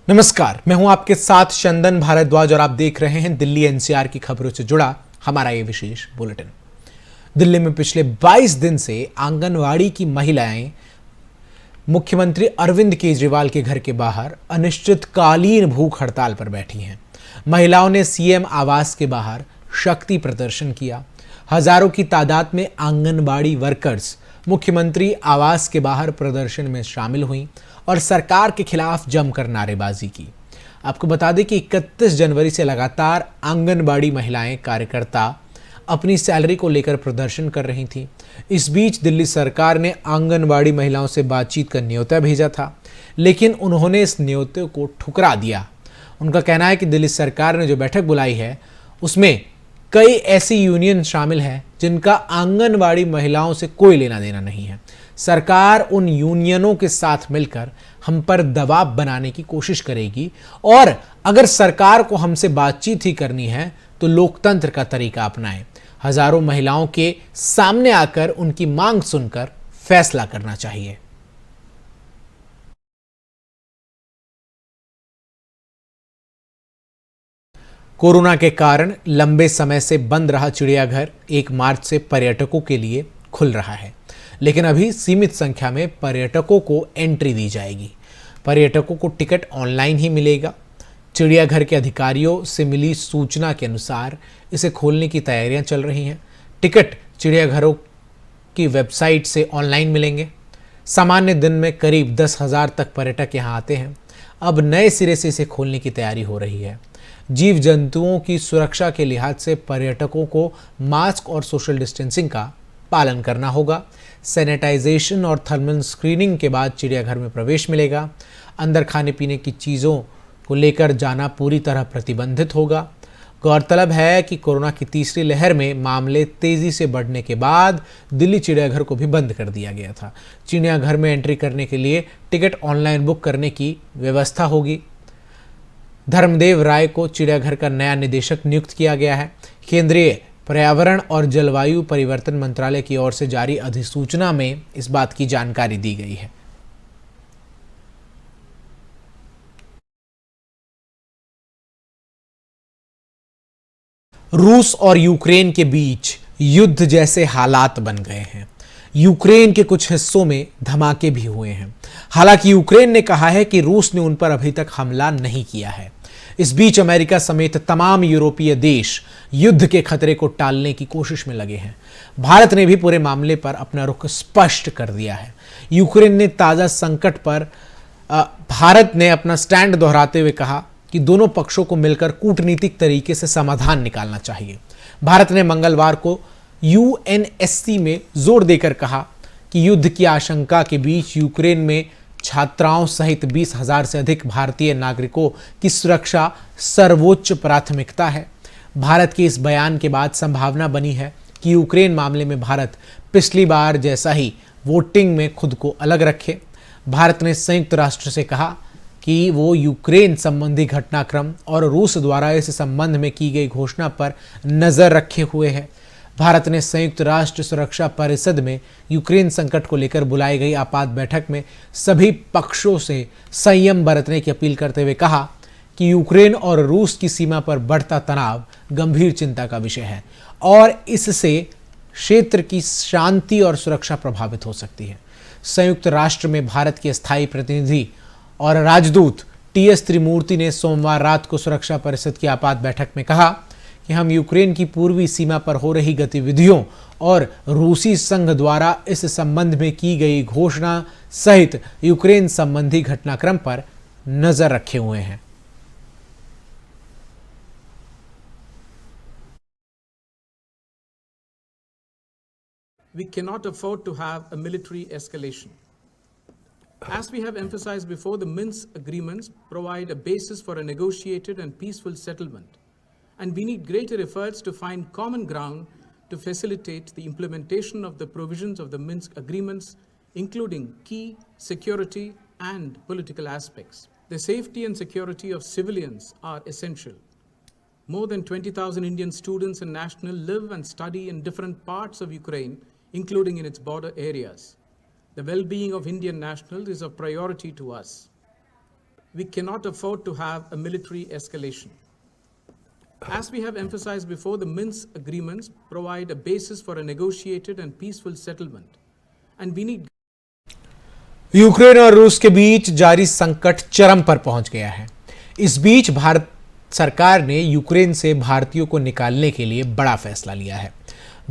नमस्कार, मैं हूं आपके साथ चंदन भारद्वाज और आप देख रहे हैं दिल्ली एनसीआर की खबरों से जुड़ा हमारा ये विशेष बुलेटिन। दिल्ली में पिछले 22 दिन से आंगनवाड़ी की महिलाएं मुख्यमंत्री अरविंद केजरीवाल के घर के बाहर अनिश्चितकालीन भूख हड़ताल पर बैठी हैं। महिलाओं ने सीएम आवास के बाहर शक्ति प्रदर्शन किया। हजारों की तादाद में आंगनबाड़ी वर्कर्स मुख्यमंत्री आवास के बाहर प्रदर्शन में शामिल हुई और सरकार के खिलाफ जमकर नारेबाजी की। आपको बता दें कि 31 जनवरी से लगातार आंगनबाड़ी महिलाएं कार्यकर्ता अपनी सैलरी को लेकर प्रदर्शन कर रही थीं। इस बीच दिल्ली सरकार ने आंगनबाड़ी महिलाओं से बातचीत का न्योता भेजा था, लेकिन उन्होंने इस न्योते को ठुकरा दिया। उनका कहना है कि दिल्ली सरकार ने जो बैठक बुलाई है उसमें कई ऐसी यूनियन शामिल हैं जिनका आंगनबाड़ी महिलाओं से कोई लेना देना नहीं है। सरकार उन यूनियनों के साथ मिलकर हम पर दबाव बनाने की कोशिश करेगी और अगर सरकार को हमसे बातचीत ही करनी है तो लोकतंत्र का तरीका अपनाएं। हजारों महिलाओं के सामने आकर उनकी मांग सुनकर फैसला करना चाहिए। कोरोना के कारण लंबे समय से बंद रहा चिड़ियाघर 1 मार्च से पर्यटकों के लिए खुल रहा है, लेकिन अभी सीमित संख्या में पर्यटकों को एंट्री दी जाएगी। पर्यटकों को टिकट ऑनलाइन ही मिलेगा। चिड़ियाघर के अधिकारियों से मिली सूचना के अनुसार इसे खोलने की तैयारियां चल रही हैं। टिकट चिड़ियाघरों की वेबसाइट से ऑनलाइन मिलेंगे। सामान्य दिन में करीब 10,000 तक पर्यटक यहां आते हैं। अब नए सिरे से इसे खोलने की तैयारी हो रही है। जीव जंतुओं की सुरक्षा के लिहाज से पर्यटकों को मास्क और सोशल डिस्टेंसिंग का पालन करना होगा। सैनिटाइजेशन और थर्मल स्क्रीनिंग के बाद चिड़ियाघर में प्रवेश मिलेगा। अंदर खाने पीने की चीज़ों को लेकर जाना पूरी तरह प्रतिबंधित होगा। गौरतलब है कि कोरोना की तीसरी लहर में मामले तेजी से बढ़ने के बाद दिल्ली चिड़ियाघर को भी बंद कर दिया गया था। चिड़ियाघर में एंट्री करने के लिए टिकट ऑनलाइन बुक करने की व्यवस्था होगी। धर्मदेव राय को चिड़ियाघर का नया निदेशक नियुक्त किया गया है। केंद्रीय पर्यावरण और जलवायु परिवर्तन मंत्रालय की ओर से जारी अधिसूचना में इस बात की जानकारी दी गई है। रूस और यूक्रेन के बीच युद्ध जैसे हालात बन गए हैं। यूक्रेन के कुछ हिस्सों में धमाके भी हुए हैं। हालांकि यूक्रेन ने कहा है कि रूस ने उन पर अभी तक हमला नहीं किया है। इस बीच अमेरिका समेत तमाम यूरोपीय देश युद्ध के खतरे को टालने की कोशिश में लगे हैं। भारत ने भी पूरे मामले पर अपना रुख स्पष्ट कर दिया है। यूक्रेन ने ताजा संकट पर भारत ने अपना स्टैंड दोहराते हुए कहा कि दोनों पक्षों को मिलकर कूटनीतिक तरीके से समाधान निकालना चाहिए। भारत ने मंगलवार को यूएनएससी में जोर देकर कहा कि युद्ध की आशंका के बीच यूक्रेन में छात्राओं सहित 20,000 से अधिक भारतीय नागरिकों की सुरक्षा सर्वोच्च प्राथमिकता है। भारत के इस बयान के बाद संभावना बनी है कि यूक्रेन मामले में भारत पिछली बार जैसा ही वोटिंग में खुद को अलग रखे। भारत ने संयुक्त राष्ट्र से कहा कि वो यूक्रेन संबंधी घटनाक्रम और रूस द्वारा इस संबंध में की गई घोषणा पर नजर रखे हुए है। भारत ने संयुक्त राष्ट्र सुरक्षा परिषद में यूक्रेन संकट को लेकर बुलाई गई आपात बैठक में सभी पक्षों से संयम बरतने की अपील करते हुए कहा कि यूक्रेन और रूस की सीमा पर बढ़ता तनाव गंभीर चिंता का विषय है और इससे क्षेत्र की शांति और सुरक्षा प्रभावित हो सकती है। संयुक्त राष्ट्र में भारत के स्थायी प्रतिनिधि और राजदूत टीएस त्रिमूर्ति ने सोमवार रात को सुरक्षा परिषद की आपात बैठक में कहा कि हम यूक्रेन की पूर्वी सीमा पर हो रही गतिविधियों और रूसी संघ द्वारा इस संबंध में की गई घोषणा सहित यूक्रेन संबंधी घटनाक्रम पर नजर रखे हुए हैं। We cannot afford to have a military escalation. As we have emphasized before, the Minsk agreements provide a basis for a negotiated and peaceful settlement. And we need greater efforts to find common ground to facilitate the implementation of the provisions of the Minsk agreements, including key security and political aspects. The safety and security of civilians are essential. More than 20,000 Indian students and nationals live and study in different parts of Ukraine, including in its border areas. The well-being of Indian nationals is a priority to us. we cannot afford to have a military escalation. As we have emphasized before, the Minsk agreements provide a basis for a negotiated and peaceful settlement, and we need Ukraine और रूस के बीच जारी संकट चरम पर पहुंच गया है। इस बीच भारत सरकार ने यूक्रेन से भारतीयों को निकालने के लिए बड़ा फैसला लिया है।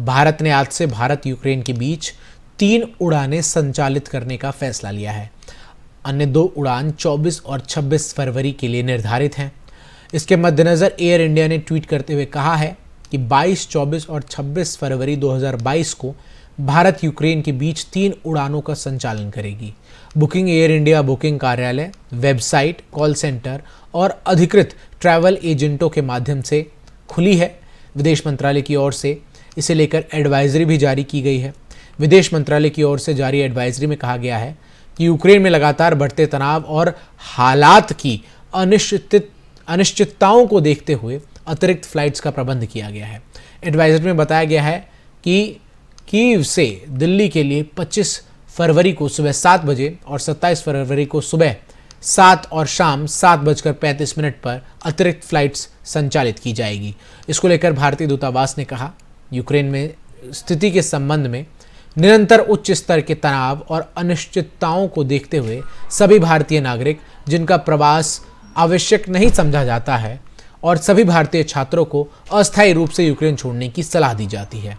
भारत ने आज से भारत यूक्रेन के बीच 3 उड़ानें संचालित करने का फैसला लिया है। अन्य 2 उड़ान 24 और 26 फरवरी के लिए निर्धारित हैं। इसके मद्देनजर एयर इंडिया ने ट्वीट करते हुए कहा है कि 22, 24 और 26 फरवरी 2022 को भारत यूक्रेन के बीच 3 उड़ानों का संचालन करेगी। बुकिंग एयर इंडिया बुकिंग कार्यालय, वेबसाइट, कॉल सेंटर और अधिकृत ट्रैवल एजेंटों के माध्यम से खुली है। विदेश मंत्रालय की ओर से इसे लेकर एडवाइजरी भी जारी की गई है। विदेश मंत्रालय की ओर से जारी एडवाइजरी में कहा गया है कि यूक्रेन में लगातार बढ़ते तनाव और हालात की अनिश्चितताओं को देखते हुए अतिरिक्त फ्लाइट्स का प्रबंध किया गया है। एडवाइजरी में बताया गया है कि कीव से दिल्ली के लिए 25 फरवरी को सुबह 7 बजे और 27 फरवरी को सुबह 7 और शाम 7:35 पर अतिरिक्त फ्लाइट्स संचालित की जाएगी। इसको लेकर भारतीय दूतावास ने कहा, यूक्रेन में स्थिति के संबंध में निरंतर उच्च स्तर के तनाव और अनिश्चितताओं को देखते हुए सभी भारतीय नागरिक जिनका प्रवास आवश्यक नहीं समझा जाता है और सभी भारतीय छात्रों को अस्थायी रूप से यूक्रेन छोड़ने की सलाह दी जाती है।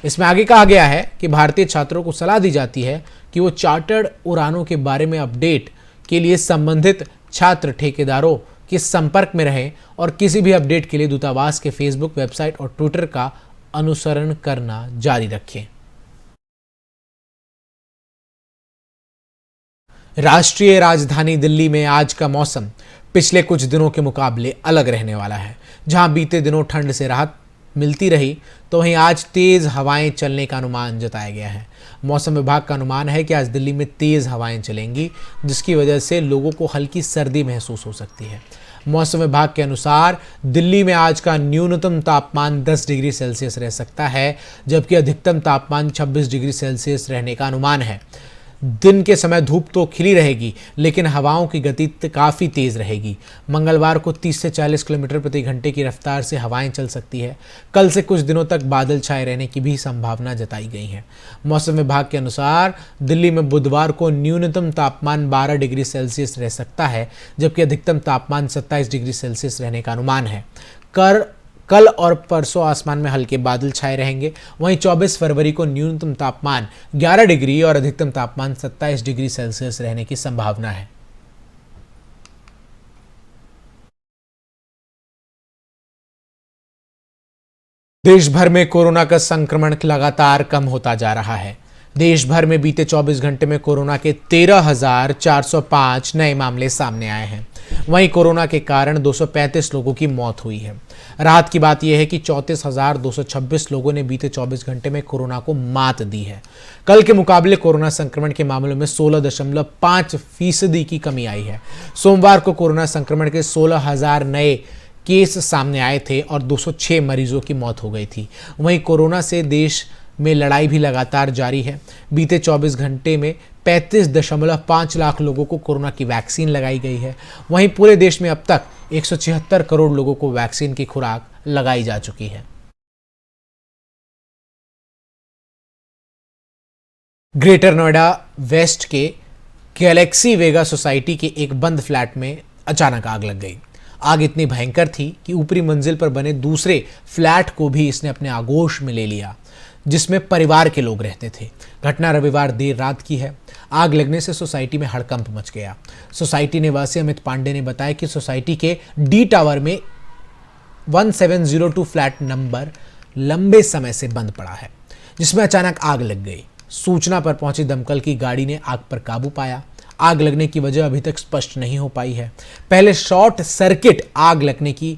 इसमें आगे कहा गया है कि भारतीय छात्रों को सलाह दी जाती है कि वो चार्टर्ड उड़ानों के बारे में अपडेट के लिए संबंधित छात्र ठेकेदारों के संपर्क में रहें और किसी भी अपडेट के लिए दूतावास के फेसबुक, वेबसाइट और ट्विटर का अनुसरण करना जारी रखें। राष्ट्रीय राजधानी दिल्ली में आज का मौसम पिछले कुछ दिनों के मुकाबले अलग रहने वाला है। जहां बीते दिनों ठंड से राहत मिलती रही, तो वहीं आज तेज हवाएं चलने का अनुमान जताया गया है। मौसम विभाग का अनुमान है कि आज दिल्ली में तेज हवाएं चलेंगी, जिसकी वजह से लोगों को हल्की सर्दी महसूस हो सकती है। मौसम विभाग के अनुसार दिल्ली में आज का न्यूनतम तापमान 10 डिग्री सेल्सियस रह सकता है, जबकि अधिकतम तापमान 26 डिग्री सेल्सियस रहने का अनुमान है। दिन के समय धूप तो खिली रहेगी, लेकिन हवाओं की गति काफ़ी तेज़ रहेगी। मंगलवार को 30 से 40 किलोमीटर प्रति घंटे की रफ्तार से हवाएं चल सकती है। कल से कुछ दिनों तक बादल छाए रहने की भी संभावना जताई गई है। मौसम विभाग के अनुसार दिल्ली में बुधवार को न्यूनतम तापमान 12 डिग्री सेल्सियस रह सकता है, जबकि अधिकतम तापमान 27 डिग्री सेल्सियस रहने का अनुमान है। कल और परसों आसमान में हल्के बादल छाए रहेंगे। वहीं 24 फरवरी को न्यूनतम तापमान 11 डिग्री और अधिकतम तापमान 27 डिग्री सेल्सियस रहने की संभावना है। देश भर में कोरोना का संक्रमण लगातार कम होता जा रहा है। देश भर में बीते 24 घंटे में कोरोना के 13,405 नए मामले सामने आए हैं। वहीं कोरोना के कारण 235 लोगों की मौत हुई है। राहत की बात यह है कि 34,226 लोगों ने बीते 24 घंटे में कोरोना को मात दी है। कल के मुकाबले कोरोना संक्रमण के मामलों में 16.5% की कमी आई है। सोमवार को कोरोना संक्रमण के 16,000 नए केस सामने आए थे और 206 मरीजों की मौत हो गई थी। वहीं कोरोना से देश में लड़ाई भी लगातार जारी है। बीते 24 घंटे में 35.5 लाख लोगों को कोरोना की वैक्सीन लगाई गई है। वहीं पूरे देश में अब तक 176 करोड़ लोगों को वैक्सीन की खुराक लगाई जा चुकी है। ग्रेटर नोएडा वेस्ट के गैलेक्सी वेगा सोसाइटी के एक बंद फ्लैट में अचानक आग लग गई। आग इतनी भयंकर थी कि ऊपरी मंजिल पर बने दूसरे फ्लैट को भी इसने अपने आगोश में ले लिया, जिसमें परिवार के लोग रहते थे। घटना रविवार देर रात की है। आग लगने से सोसाइटी में हड़कंप मच गया। सोसाइटी निवासी अमित पांडे ने बताया कि सोसाइटी के डी टावर में 1702 फ्लैट नंबर लंबे समय से बंद पड़ा है, जिसमें अचानक आग लग गई। सूचना पर पहुंची दमकल की गाड़ी ने आग पर काबू पाया। आग लगने की वजह अभी तक स्पष्ट नहीं हो पाई है। पहले शॉर्ट सर्किट आग लगने की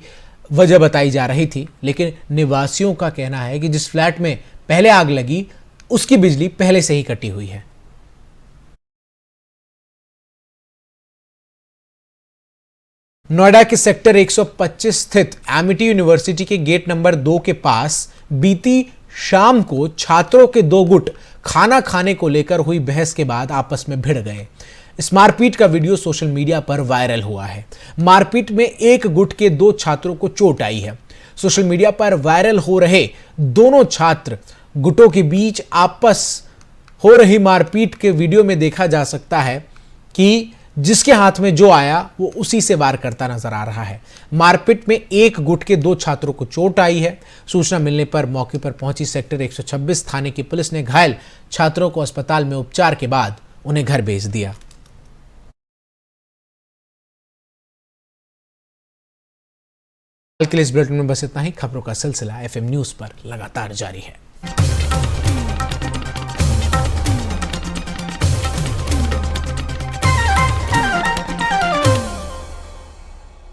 वजह बताई जा रही थी, लेकिन निवासियों का कहना है कि जिस फ्लैट में पहले आग लगी उसकी बिजली पहले से ही कटी हुई है। नोएडा के सेक्टर 125 स्थित एमिटी यूनिवर्सिटी के गेट नंबर 2 के पास बीती शाम को छात्रों के 2 गुट खाना खाने को लेकर हुई बहस के बाद आपस में भिड़ गए। इस मारपीट का वीडियो सोशल मीडिया पर वायरल हुआ है। मारपीट में एक गुट के 2 छात्रों को चोट आई है। सोशल मीडिया पर वायरल हो रहे दोनों छात्र गुटों के बीच आपस हो रही मारपीट के वीडियो में देखा जा सकता है कि जिसके हाथ में जो आया वो उसी से वार करता नजर आ रहा है। मारपीट में एक गुट के 2 छात्रों को चोट आई है। सूचना मिलने पर मौके पर पहुंची सेक्टर 126 थाने की पुलिस ने घायल छात्रों को अस्पताल में उपचार के बाद उन्हें घर भेज दिया। कल के लिए इस बुलेटिन में बस इतना ही। खबरों का सिलसिला FM न्यूज पर लगातार जारी है।